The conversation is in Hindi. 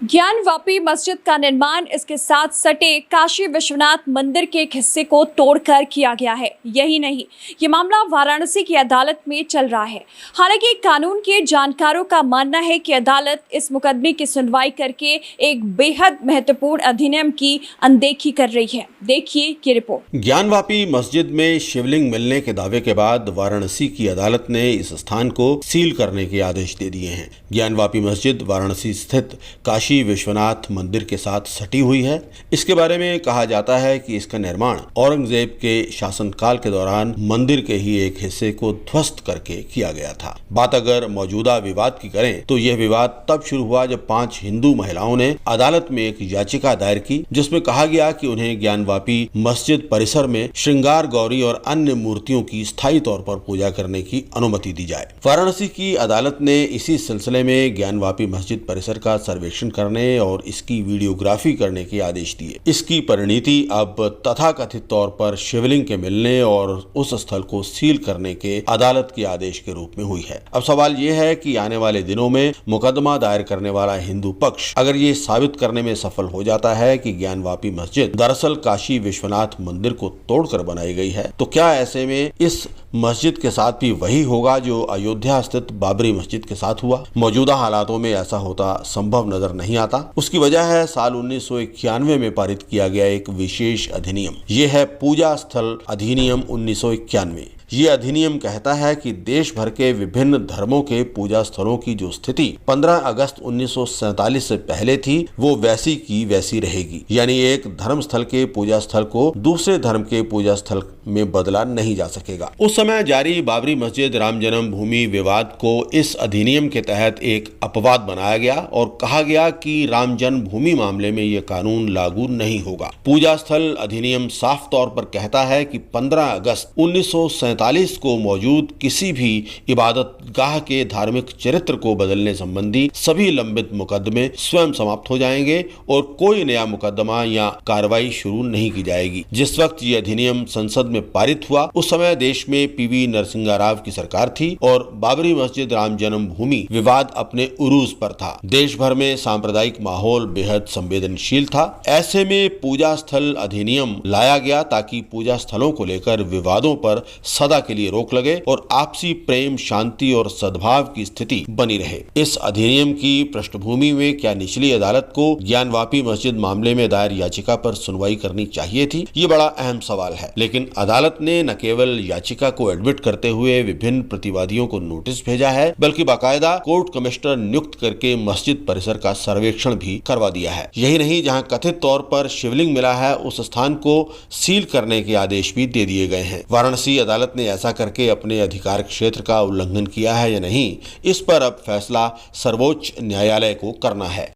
ज्ञानवापी मस्जिद का निर्माण इसके साथ सटे काशी विश्वनाथ मंदिर के एक हिस्से को तोड़कर किया गया है। यही नहीं, ये मामला वाराणसी की अदालत में चल रहा है। हालांकि कानून के जानकारों का मानना है कि अदालत इस मुकदमे की सुनवाई करके एक बेहद महत्वपूर्ण अधिनियम की अनदेखी कर रही है। देखिए ये रिपोर्ट। ज्ञानवापी मस्जिद में शिवलिंग मिलने के दावे के बाद वाराणसी की अदालत ने इस स्थान को सील करने के आदेश दे दिए हैं। ज्ञानवापी मस्जिद वाराणसी स्थित काशी विश्वनाथ मंदिर के साथ सटी हुई है। इसके बारे में कहा जाता है कि इसका निर्माण औरंगजेब के शासनकाल के दौरान मंदिर के ही एक हिस्से को ध्वस्त करके किया गया था। बात अगर मौजूदा विवाद की करें तो यह विवाद तब शुरू हुआ जब 5 हिंदू महिलाओं ने अदालत में एक याचिका दायर की, जिसमें कहा गया कि उन्हें ज्ञानवापी मस्जिद परिसर में श्रृंगार गौरी और अन्य मूर्तियों की स्थायी तौर पर पूजा करने की अनुमति दी जाए। वाराणसी की अदालत ने इसी सिलसिले में ज्ञानवापी मस्जिद परिसर का सर्वेक्षण करने और इसकी वीडियोग्राफी करने के आदेश दिए। इसकी परिणति अब तथाकथित तौर पर शिवलिंग के मिलने और उस स्थल को सील करने के अदालत के आदेश के रूप में हुई है। अब सवाल यह है कि आने वाले दिनों में मुकदमा दायर करने वाला हिंदू पक्ष अगर ये साबित करने में सफल हो जाता है कि ज्ञानवापी मस्जिद दरअसल काशी विश्वनाथ मंदिर को तोड़कर बनाई गई है, तो क्या ऐसे में इस मस्जिद के साथ भी वही होगा जो अयोध्या स्थित बाबरी मस्जिद के साथ हुआ? मौजूदा हालातों में ऐसा होता संभव नजर नहीं आता। उसकी वजह है साल 1991 में पारित किया गया एक विशेष अधिनियम। ये है पूजा स्थल अधिनियम 1991। ये अधिनियम कहता है कि देश भर के विभिन्न धर्मों के पूजा स्थलों की जो स्थिति 15 अगस्त 1947 से पहले थी वो वैसी की वैसी रहेगी। यानी एक धर्म स्थल के पूजा स्थल को दूसरे धर्म के पूजा स्थल में बदला नहीं जा सकेगा। उस समय जारी बाबरी मस्जिद राम जन्मभूमि विवाद को इस अधिनियम के तहत एक अपवाद बनाया गया और कहा गया कि राम जन्मभूमि मामले में यह कानून लागू नहीं होगा। पूजा स्थल अधिनियम साफ तौर पर कहता है कि 15 अगस्त 1947 को मौजूद किसी भी इबादत गाह के धार्मिक चरित्र को बदलने संबंधी सभी लंबित मुकदमे स्वयं समाप्त हो जाएंगे और कोई नया मुकदमा या कार्रवाई शुरू नहीं की जाएगी। जिस वक्त ये अधिनियम संसद में पारित हुआ उस समय देश में पीवी नरसिंह राव की सरकार थी और बाबरी मस्जिद राम जन्मभूमि विवाद अपने उरूज पर था। देश भर में सांप्रदायिक माहौल बेहद संवेदनशील था। ऐसे में पूजा स्थल अधिनियम लाया गया ताकि पूजा स्थलों को लेकर विवादों पर सदा के लिए रोक लगे और आपसी प्रेम, शांति और सद्भाव की स्थिति बनी रहे। इस अधिनियम की पृष्ठभूमि में क्या निचली अदालत को ज्ञानवापी मस्जिद मामले में दायर याचिका पर सुनवाई करनी चाहिए थी? ये बड़ा अहम सवाल है। लेकिन अदालत ने न केवल याचिका को एडमिट करते हुए विभिन्न प्रतिवादियों को नोटिस भेजा है, बल्कि बाकायदा कोर्ट कमिश्नर नियुक्त करके मस्जिद परिसर का सर्वेक्षण भी करवा दिया है। यही नहीं, जहां कथित तौर पर शिवलिंग मिला है उस स्थान को सील करने के आदेश भी दे दिए गए हैं। वाराणसी अदालत ने ऐसा करके अपने अधिकार क्षेत्र का उल्लंघन किया है या नहीं, इस पर अब फैसला सर्वोच्च न्यायालय को करना है।